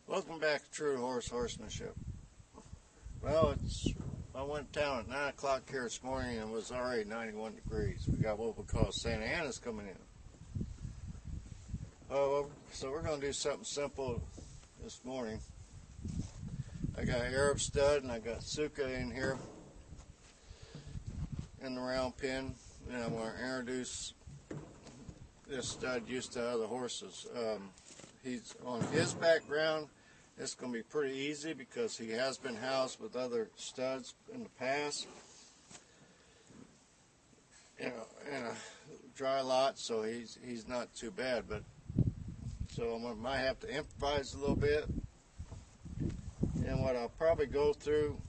Welcome back to True Horse Horsemanship. Well, I went down at 9 o'clock here this morning and it was already 91 degrees. We got what we call Santa Ana's coming in. So we're going to do something simple this morning. I got Arab stud and I got Suka in here in the round pen. And I'm going to introduce this stud used to other horses. He's on his background. It's going to be pretty easy because he has been housed with other studs in the past, in a dry lot, so he's not too bad. But so I might have to improvise a little bit, and what I'll probably go through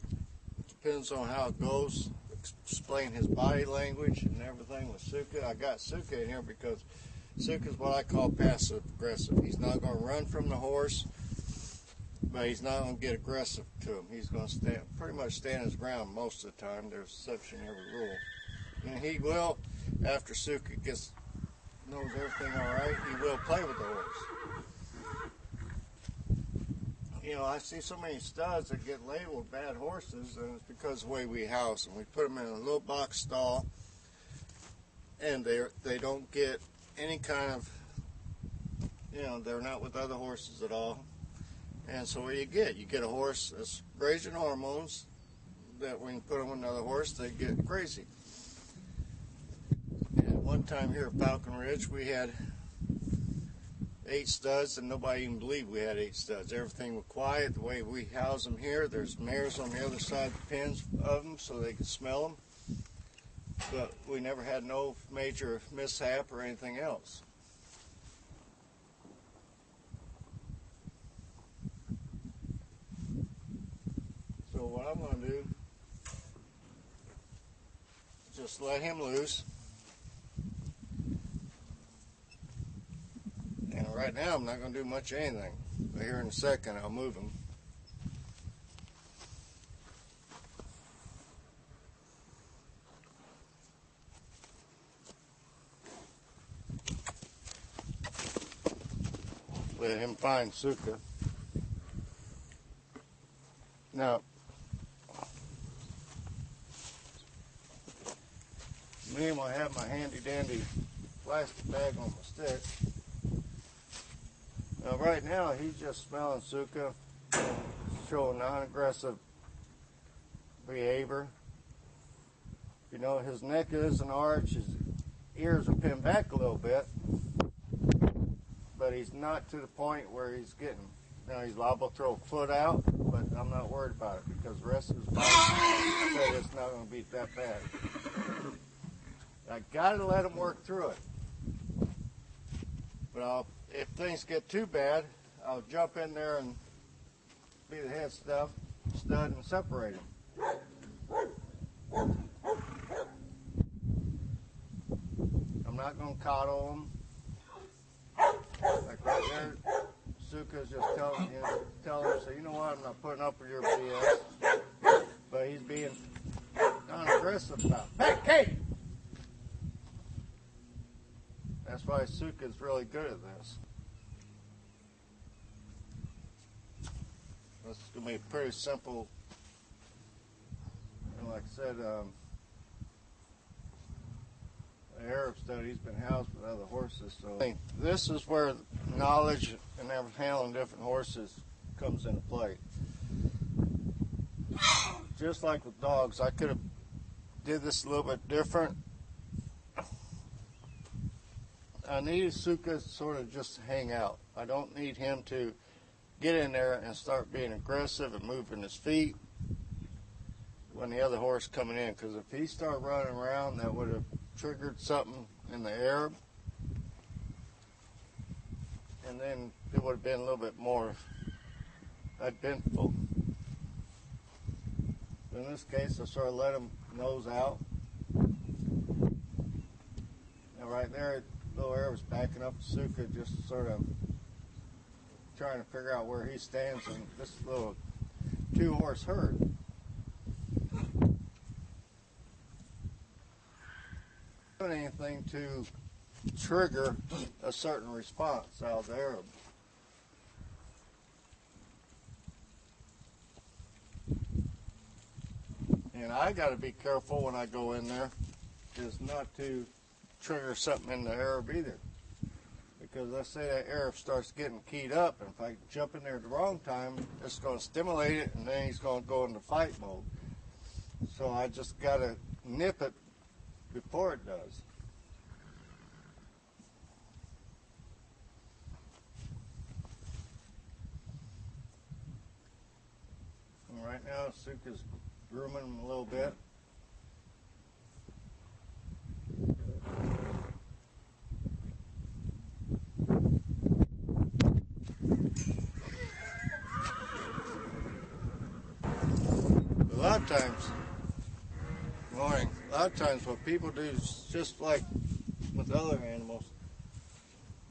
depends on how it goes. Explain his body language and everything with Suka. I got Suka in here because Suka is what I call passive aggressive. He's not going to run from the horse, but he's not going to get aggressive to him. He's going to pretty much stand his ground most of the time. There's an exception to every rule. And he will, after Suka knows everything all right, he will play with the horse. You know, I see so many studs that get labeled bad horses, and it's because of the way we house them. We put them in a little box stall, and they don't get any kind of, they're not with other horses at all. And so what you get a horse that's raising hormones that when you put them on another horse, they get crazy. And one time here at Falcon Ridge, we had 8 studs, and nobody even believed we had 8 studs. Everything was quiet. The way we house them here, there's mares on the other side of the pens of them so they can smell them. But we never had no major mishap or anything else. So what I'm going to do is just let him loose. And right now I'm not going to do much of anything. But here in a second I'll move him. Let him find Suka. Now, me, I have my handy dandy plastic bag on my stick. Now right now he's just smelling Suka, showing non-aggressive behavior. You know, his neck is an arch, his ears are pinned back a little bit, but he's not to the point where he's getting, he's liable to throw a foot out, but I'm not worried about it because the rest of his body said it's not going to be that bad. I got to let him work through it. But if things get too bad, I'll jump in there and be the head stud and separate him. I'm not going to coddle him. Like right there, Suka's just telling him, so you know what, I'm not putting up with your BS. But he's being non-aggressive about it. Hey! That's why Suka's really good at this. This is going to be pretty simple. And like I said, the Arab stud, he's been housed with other horses. So this is where knowledge and handling different horses comes into play. Just like with dogs, I could have did this a little bit different. I need Suka to sort of just hang out. I don't need him to get in there and start being aggressive and moving his feet when the other horse coming in. Because if he started running around, that would have triggered something in the Arab. And then it would have been a little bit more eventful. In this case, I sort of let him nose out. And right there, little Arab's backing up Suka, just sort of trying to figure out where he stands in this little 2-horse herd. Doing anything to trigger a certain response out of the Arab. And I got to be careful when I go in there, is not to trigger something in the Arab either. Because let's say that Arab starts getting keyed up, and if I jump in there at the wrong time, it's going to stimulate it, and then he's going to go into fight mode. So I just got to nip it before it does. And right now, Suka's grooming him a little bit. A lot of times what people do is just like with other animals.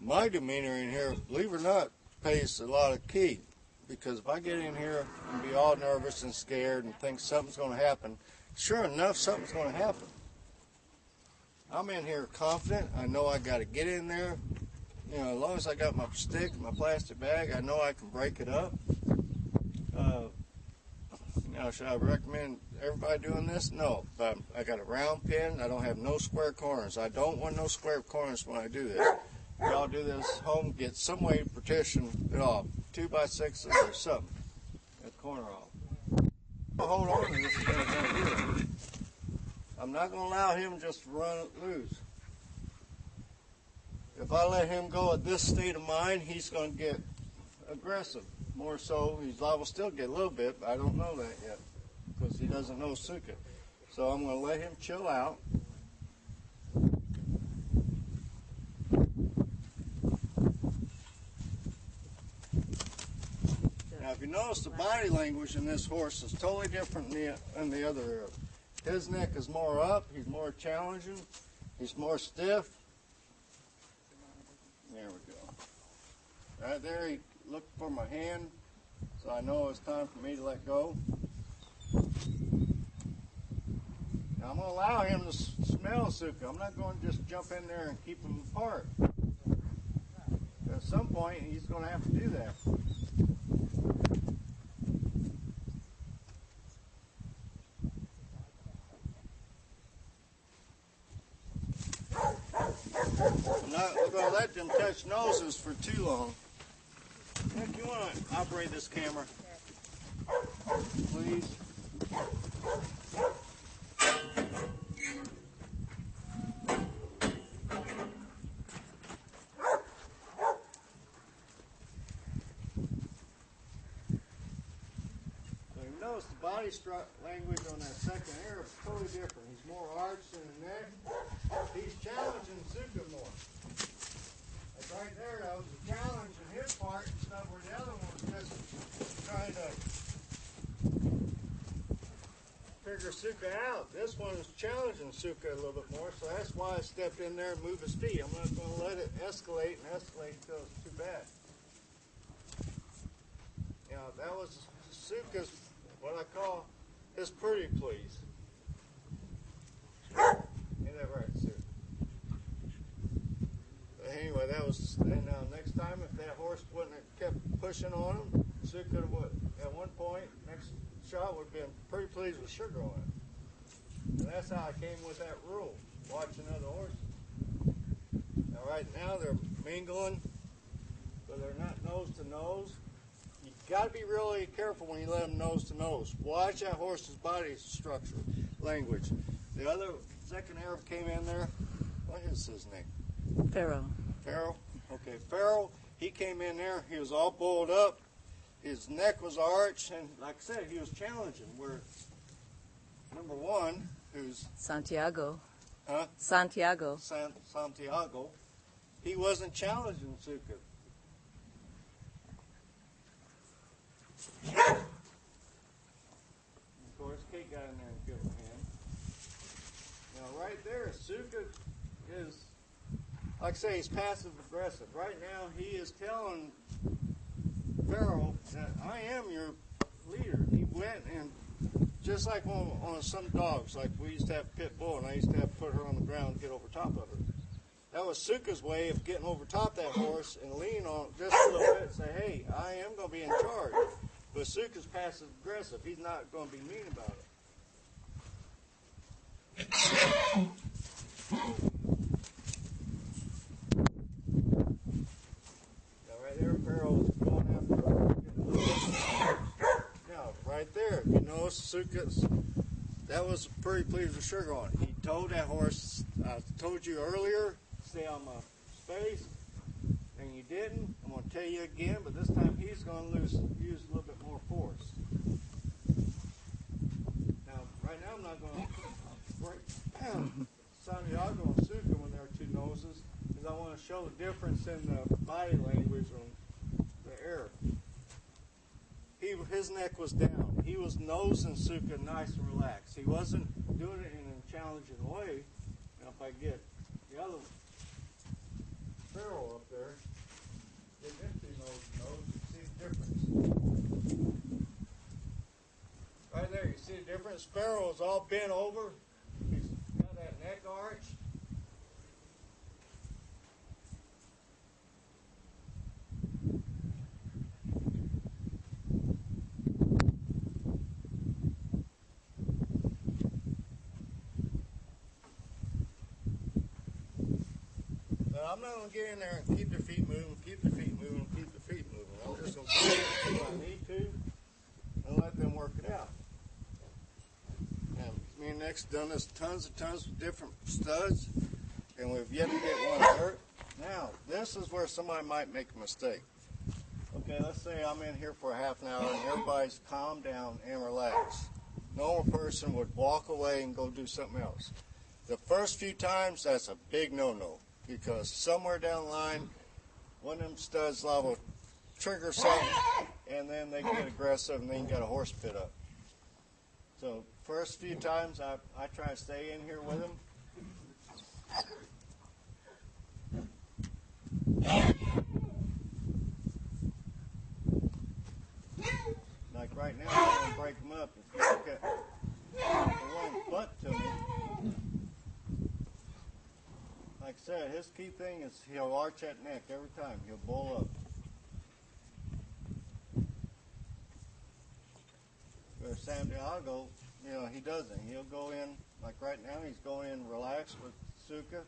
My demeanor in here, believe it or not, pays a lot of key. Because if I get in here and be all nervous and scared and think something's going to happen, sure enough, something's going to happen. I'm in here confident. I know I got to get in there. You know, as long as I got my stick, my plastic bag, I know I can break it up. Now, should I recommend everybody doing this? No, but I got a round pin. I don't have no square corners. I don't want no square corners when I do this. Y'all do this home, get some way to partition it off. 2x6 or something. That corner off. I'll hold on to this thing. I'm not going to allow him just to run it loose. If I let him go at this state of mind, he's going to get aggressive. More so, I will still get a little bit, but I don't know that yet because he doesn't know Suka. So I'm going to let him chill out. Now, if you notice, the body language in this horse is totally different than the other Arab. His neck is more up. He's more challenging. He's more stiff. There we go. Right there, he looked for my hand, so I know it's time for me to let go. Now, I'm going to allow him to smell Suka. I'm not going to just jump in there and keep them apart. At some point, he's going to have to do that. I'm not going to let them touch noses for too long. Nick, you want to operate this camera? Please. So you notice the body language on that second Arab is totally different. He's more arched in the neck. He's challenging Suka more. Like right there, that was a challenge in his part and stuff, where the other one was just trying to figure Suka out. This one is challenging Suka a little bit more, so that's why I stepped in there and moved his feet. I'm not going to let it escalate until it's too bad. You know, that was Suka's, what I call his pretty please. Ain't that right, Suka? Anyway, that was, and now next time if that horse wouldn't have kept pushing on him, Suka could have, at one point, next shot would have been pretty pleased with sugar on it. And that's how I came with that rule, watching other horses. Now right now they're mingling, but they're not nose to nose. You got to be really careful when you let them nose to nose. Watch that horse's body structure, language. The other second Arab came in there. What is his name? Pharaoh. Pharaoh? Okay, Pharaoh, he came in there, he was all bulled up, his neck was arched, and like I said, he was challenging, where number one, who's... Santiago. Huh? Santiago. Santiago, he wasn't challenging Suka. Of course, Kate got in there and gave him a hand. Now right there, Suka is... Like I say, he's passive aggressive. Right now, he is telling Pharaoh that I am your leader. He went and, just like on some dogs, like we used to have Pit Bull, and I used to have to put her on the ground and get over top of her. That was Suka's way of getting over top that horse and lean on it just a little bit and say, hey, I am going to be in charge. But Suka's passive aggressive. He's not going to be mean about it. Now right there, Pharaoh's going after. Now right there, you know, Suka's. That was pretty pleased with Sugar on it. He told that horse, I told you earlier, stay on my space, and you didn't. I'm going to tell you again, but this time he's going to use a little bit more force. Now, right now I'm not going to break Santiago and Suka when they're two noses, because I want to show the difference in the body language on the air. His neck was down. He was nosing Suka nice and relaxed. He wasn't doing it in a challenging way. Now if I get the other Pharaoh up there, get them two nose, you see the difference. Right there, you see the difference? Pharaoh is all bent over. He's got that neck arch. I'm not going to get in there and keep their feet moving, keep their feet moving, keep their feet moving. I'm just going to do it if I need to and let them work it out. And me and Nick's done this tons of different studs, and we've yet to get one hurt. Now, this is where somebody might make a mistake. Okay, let's say I'm in here for a half an hour and everybody's calmed down and relaxed. Normal person would walk away and go do something else. The first few times, that's a big no-no. Because somewhere down the line, one of them studs will trigger something, and then they get aggressive, and then you got a horse pit up. So first few times, I try to stay in here with them. Like right now, I'm going to break them up. If you look at the one butt to me, like I said, his key thing is he'll arch that neck every time. He'll bull up. Where Santiago, you know, he doesn't. He'll go in, like right now, he's going in relaxed with Suka.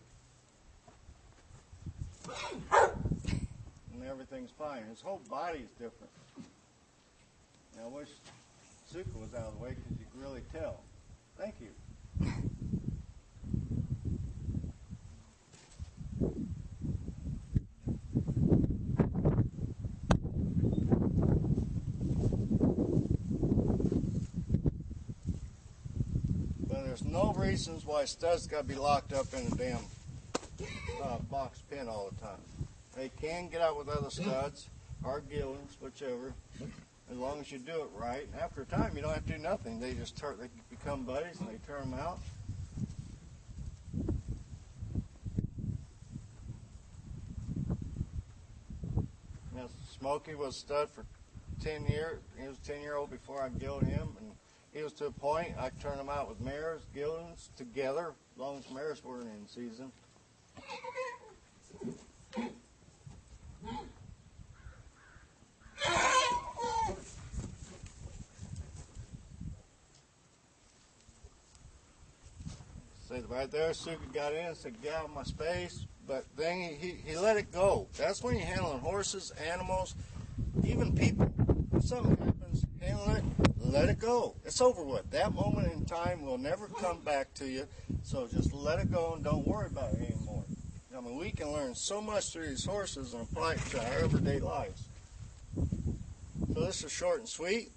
And everything's fine. His whole body is different. Now, I wish Suka was out of the way because you can really tell. Thank you. There's no reasons why studs got to be locked up in a damn box pen all the time. They can get out with other studs or Gillens, whichever, as long as you do it right. And after a time, you don't have to do nothing. They just they become buddies and they turn them out. Now, Smokey was a stud for 10 years. He was a 10-year-old before I gilled him, and he was to a point I could turn them out with mares, Gillens together, as long as mares weren't in season. See right there, Suka got in and said, "Get out of my space." But then he let it go. That's when you're handling horses, animals, even people. If something happens, handle it, let it go. It's over with. That moment in time will never come back to you. So just let it go and don't worry about it anymore. I mean, we can learn so much through these horses and apply it to our everyday lives. So this is short and sweet.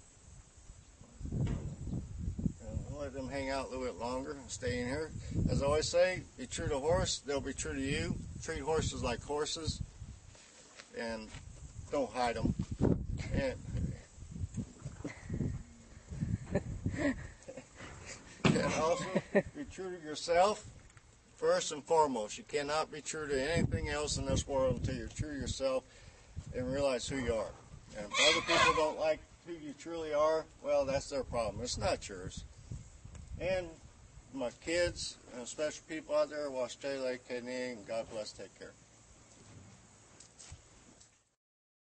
And let them hang out a little bit longer and stay in here. As I always say, be true to a horse, they'll be true to you. Treat horses like horses. And don't hide them. And also, be true to yourself first and foremost. You cannot be true to anything else in this world until you're true to yourself and realize who you are. And if other people don't like who you truly are, well, that's their problem. It's not yours. And my kids, and special people out there, watch Taylor, and God bless, take care.